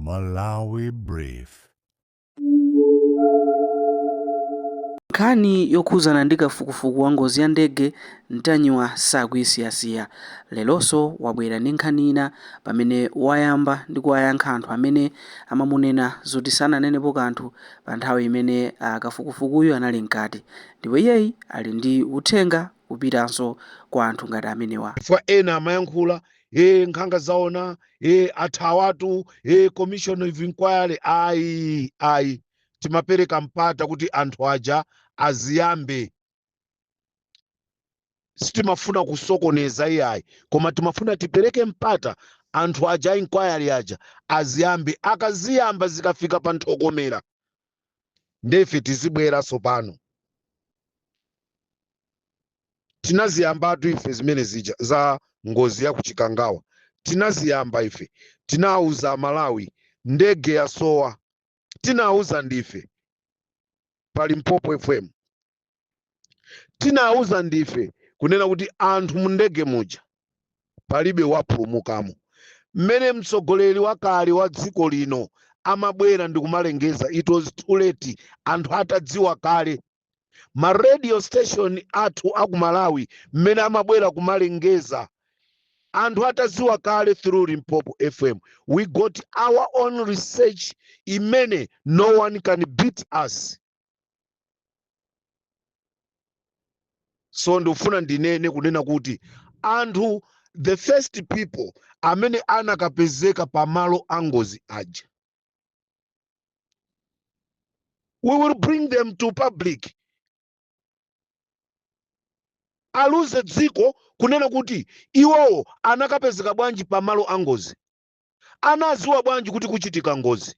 Malawi Brief. Nkhani yokhuzana ndi kafukufuku wa ngozi ya ndege Ntanyiwa sakuyisiyasiya. Leronso wabwera ndi nkhani ina pamene wayamba ndi kuwayankha anthu amene amamunena zoti sananenepo kanthu pa nthawi imene kafukufukuyo anali mkati. Ndipo iyeyi ali ndi uthenga upitanso kwa anthu ngati amenewa. Chifukwa ena amayankhula nkhanga zaona athawatu commission of inquiry ayi timapereka mpata kuti anthu aja aziyambe. Sitimafuna kusokoneza iyayi koma timafuna tipereke mpata anthu aja inquiry aja aziyambe, akaziyamba zikafika pa nthokomera ndefe tizibwera sopano. Tinaziyambatu ife zimene zija za ngozi ya kuchikangawa, tinaziyamba ife, tinauza Malawi ndege ya sowa, tinauza ndife pali Limpopo FM, tinauza ndife kunena kuti anthu mu ndege muja palibe wapulumukamo. Mmene mtsogoleri wakale wa dziko lino amabwera ndi kumalengeza, it was too late, anthu atadziwa kale. Ma radio station athu aku Malawi mmene amabwera kumalengeza, anthu atadziwa kale through Limpopo FM. We got our own research imene no one can beat us. So ndifuna ndinene kunena kuti anthu the first people amene anakapezeka pamalo angozi aja, we will bring them to public. Aluze dziko kunena kuti iwowo anakapezeka bwanji pamalo angozi, anaziwa bwanji kuti kuchitika ngozi.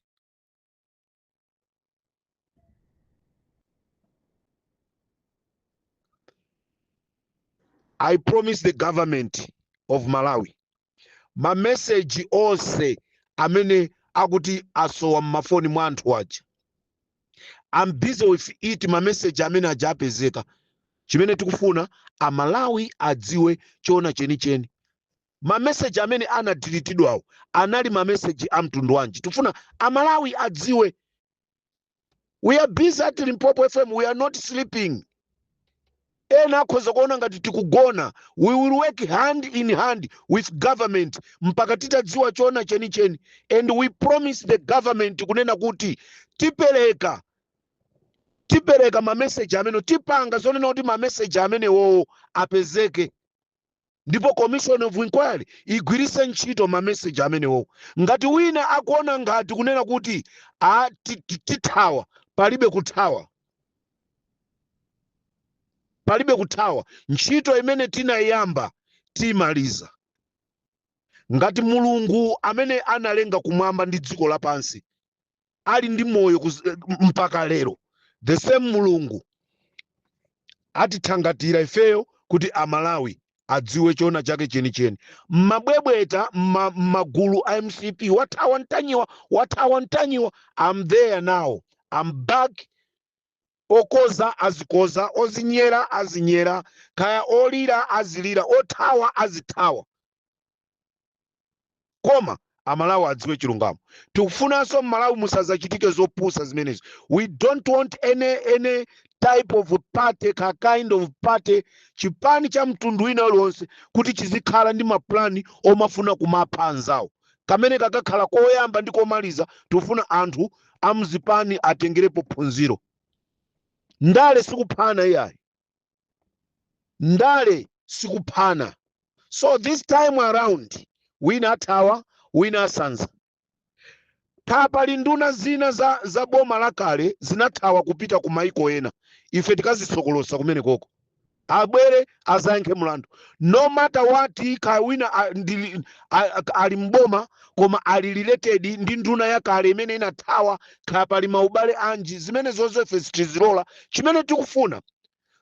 I promise the government of Malawi, ma message ose amene akuti asowa mmafoni mwa anthu aja, I'm busy with it. Ma message amene aja apezeka, chimene tikufuna Amalawi adziwe chona chenicheni. Ma message amene anadelitidwawo anali ma message amtundu wanji, tifuna Amalawi adziwe. We are busy at Limpopo FM, we are not sleeping. Ena akhoza kuona ngati tikugona. We will work hand in hand with government mpaka titadziwa chona chenicheni, and we promise the government kunena kuti tipereka ma message amene, tipanga zonena kuti ma message amene wo apezeke, ndipo commission of inquiry igwirise ntchito ma message amene wo. Ngati wina akuona ngati kunena kuti tithawa, palibe kuthawa, palibe kuthawa. Ntchito imene tinayamba timaliza. Ngati Mulungu amene analenga kumwamba ndi dziko lapansi ali ndi moyo mpaka lero, the same Mulungu atithangatira ifeyo kuti Amalawi adziwe chona chake chenicheni. Mabwebweta magulu a MCP wathawa Ntanyiwa, I'm there now, I'm back. Okoza azikoza, ozinyera azinyera, kaya olira azilira, othawa azithawa. Koma Amalawi adziwe chilungamo. Tikufunanso Malawi musazachitike zopusa zimenezi. We don't want any type of party, ka kind of party, chipani cha mtundu wina uliwonse kuti chizikhala ndi maplani omafuna kumapha anzawo. Kamene kakakhala koyamba ndi komaliza, tikufuna anthu amuzipani atengerepo phunziro. Ndale sikuphana iyayi, ndale sikuphana. So this time around, wina athawa, wina asanza. Pali nduna zina za boma lakale zinathawa kupita ku maiko ena, ife tikazisokolosa kumene koko. Abwere azayankhe mlandu. No matter what, ka wina ali mboma koma ali related ndi nduna yakale imene inathawa, ka pali maubale anji, zimene zozefe sitizilola. Chimene tikufuna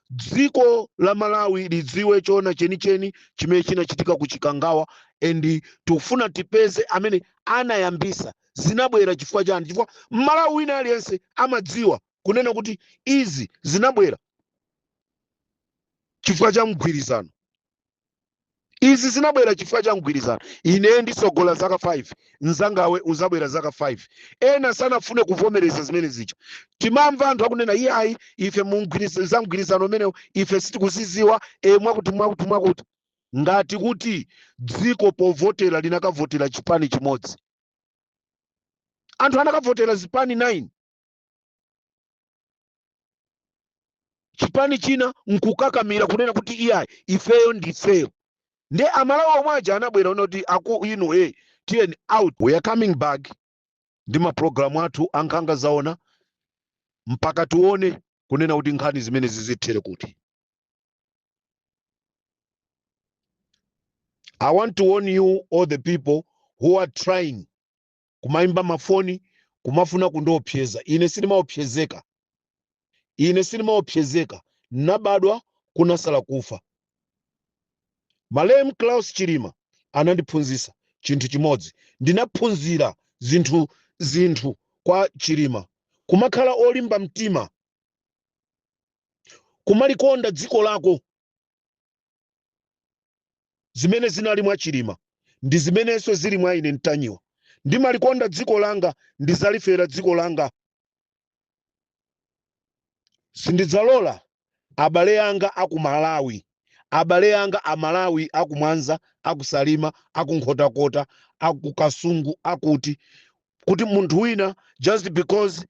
dziko la Malawi lidziwe chona chenicheni chimene chinachitika kuchikangawa, and tikufuna tipeze amene anayambisa zinabwera chifukwa chani. Chifukwa Malawi wina aliyense amadziwa kunena kuti izi zinabwera chifukwa cha mgwirizano. izi zinabwera chifukwa cha mgwirizano. Ine ndisogola zaka 5 mzangawe uzabwera zaka 5 ena sanafune kuvomereza zimene zicho. Timamva anthu akunena iyayi ife za mgwirizano umenewu ife sitikuziziwa mwakuti ngati kuti dziko povotera linakavotera chipani chimodzi, anthu anakavotera zipani 9, chipani china nkukakamira kunena kuti iyayi ifeyo ndifeyo. Nde amalawi omwaja anabwera unoti tiyeni out. We are coming back ndi maprogramu athu ankhanga zaona mpaka tuone kunena kuti nkhani zimene zizithere kuti. I want to warn you all the people who are trying kumaimba mafoni kumafuna kundiopseza. Ine sinimaopsezeka nabadwa kunasala kufa. Malemu Klaus Chilima anandiphunzisa chinthu chimodzi. Ndinaphunzira zinthu kwa Chilima, kumakhala olimba mtima, kumalikonda dziko lako. Zimene zinali mwa Chilima ndi zimenenso zili mwa ine Ntanyiwa. Ndimalikonda dziko langa, ndizalifera dziko langa. Sindidzalola abale yanga aku Malawi, abale yanga amalawi aku Mwanza, aku Salima, aku Nkhotakota, aku Kasungu, akuti kuti munthu wina just because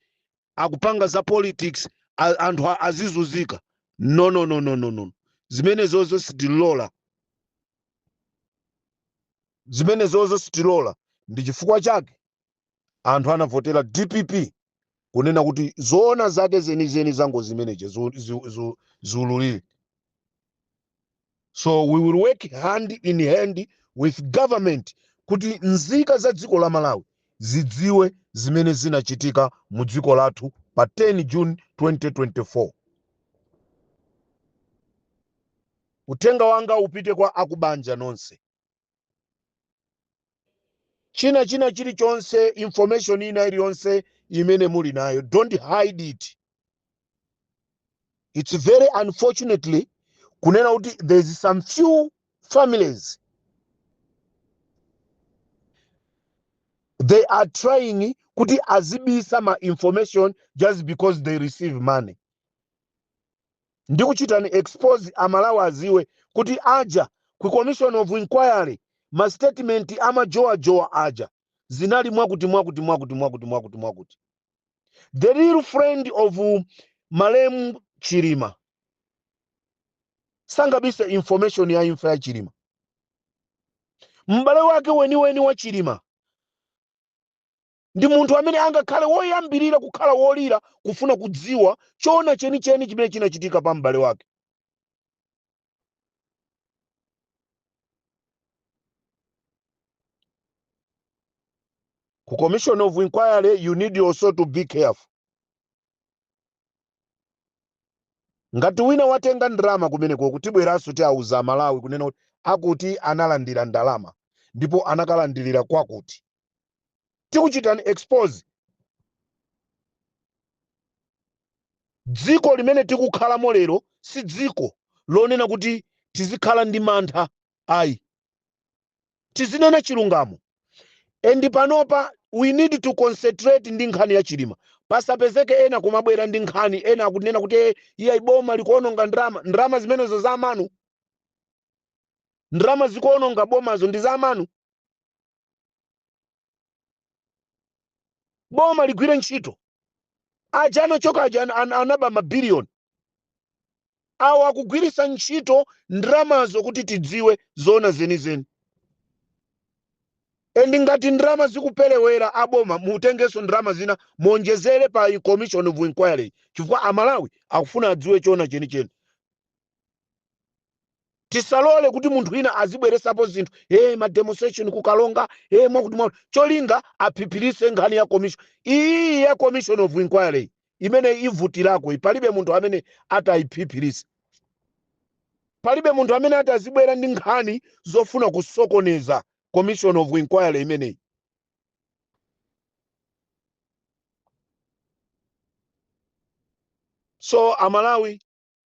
akupanga za politics anthu azizuzika. No. Zimene zozo sitilola. Zimene zozo sitilola. Ndi chifukwa chake anthu anavotera DPP kunena kuti zoona zake zenizeni zango zimeneje zululile. So we will work hand in hand with government kuti nzika za dziko la Malawi zidziwe zimene zinachitika mu dziko lathu pa 10 June 2024. Utenga wanga upite kwa akubanja nonse. China chilichonse, information ina iliyonse imene muli nayo, don't hide it. It's very unfortunately kunena kuti there's some few families they are trying kuti azibisa ma information just because they receive money. Ndikuchitani expose amalawi aziwe kuti aja ku commission of inquiry ma statement ama joa aja zinali mwakuti. The real friend of Malemu Chilima sangabisa information ya imfa ya Chilima. Mbale wake weni wa Chilima ndi munthu amene angakhale woyambirira kukhala wolira kufuna kudziwa chona cheni chimene chinachitika pa mbale wake. Ku commission of inquiry you need also to be careful. Ngati wina watenga ndalama kumeneko kutibweranso ti auza Malawi kunena kuti akuti analandira ndalama ndipo anakalandirira kwakuti. Tikuchitani expose dziko limene tikukhalamo lero si dziko lonena kuti tizikhala ndi mantha ayi. Tizinena chilungamo. Endi panopa we need to concentrate ndi nkhani ya Chilima. Pasapezeke ena kumabwera ndi nkhani ena akunena kuti iya iboma likuononga ndrama zimenezo za amanu. Ndrama zikuononga bomazo ndi za amanu. Boma ligwire ntchito. Aja anochoka aja anaba mabiliyoni. Awa akugwirisa ntchito ndramazo kuti tidziwe zona zenizeni. Endi ngati ndrama zikupelewera aboma mutengeso ndrama zina monjezere pa commission of inquiry chifukwa amalawi akufuna adziwe chona cheni. Tisalole kuti munthu wina azibweresapo zinthu ma demonstration kukalonga mwakuti cholinga aphipirise nkhani ya commission. Iyi ya commission of inquiry imene ivutirako palibe munthu amene atayiphiphirise. Palibe munthu amene atazibwera ndi nkhani zofuna kusokoneza commission of inquiry imene. So amalawi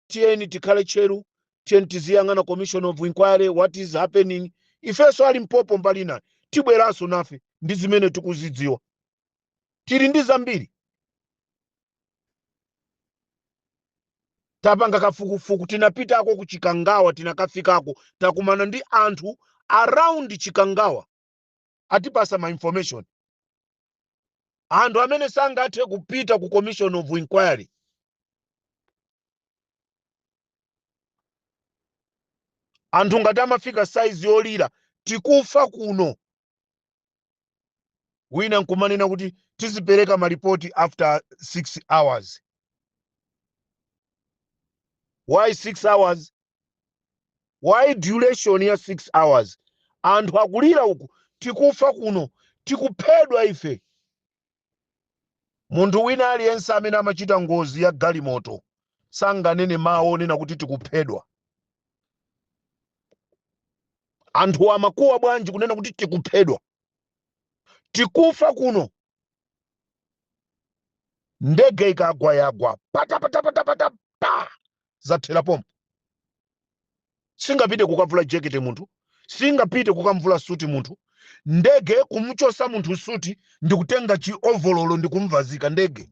tiyeni tikhale cheru tiyang'ana commission of inquiry, what is happening. Ifeso ali mpopo mbalina tibweraso nafe ndi zimene tikuzidziwa, tili ndi zambiri. Tapanga kafukufuku, tinapitako ku Chikangawa, tinakafikako takumana ndi anthu around Chikangawa atipasa ma information. Anthu amene sangathe kupita ku commission of inquiry. Anthu ngati amafika size yolira tikufa kuno. Wina nkumanena kuti tizipereka maripoti after 6 hours. Why 6 hours? Why duration ya 6 hours? Anthu akulira uku tikufa kuno, tikuphedwa ife. Munthu wina aliyense amene amachita ngozi ya galimoto sanganene mawu onena kuti tikuphedwa. Anthu amakuwa bwanji kunena kuti tikuphedwa. Tikufa kuno. Ndege ikagwa yagwa pata zathera pompo. Singapite kukavula jacket munthu, singapite kukamvula suti munthu. Ndege kumuchosa munthu suti ndikutenga chi ovololo ndikumvazika ndege.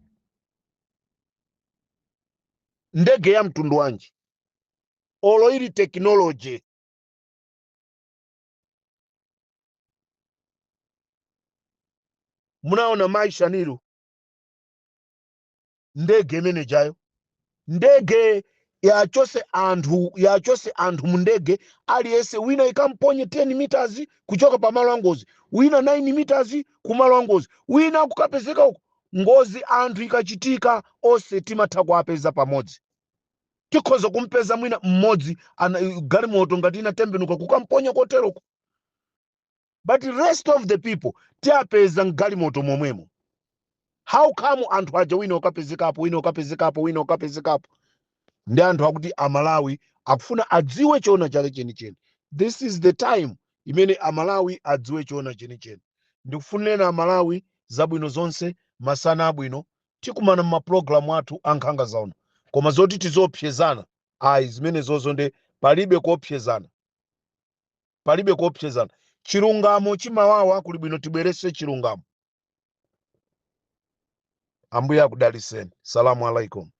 Ndege ya mtundu wanji. Olo ili technology. Munaona maisha niru. Ndege menejayo. Ndege yachose anthu mundege aliyese wina ikamponye 10 meters kuchoka pa malo angozi, wina 9 meters kumalo angozi, wina kukapezeka uko ngozi anthu ikachitika ose timatha kuapeza pamodzi. Tikhoza kumpeza mwina mmodzi galimoto ngati inatembenuka kukamponya koteroko, but the rest of the people tiapeza galimoto momwemo. How come anthu aja wina ukapezekapo, wina ukapezekapo, wina ukapezekapo? Ndi anthu akuti Amalawi akufuna adziwe chona chake chenicheni. This is the time imene Amalawi adziwe chona chenicheni. Ndikufunira Amalawi zabwino zonse, masana abwino, tikumana mma program athu ankhanga zaona. Koma zoti tizopyezana, zimene zozo nde palibe kopyezana. Palibe kopyezana. Chilungamo chimawawa kuli bwino tibwerese chilungamo. Ambuye akudaliseni. Salamu alaikum.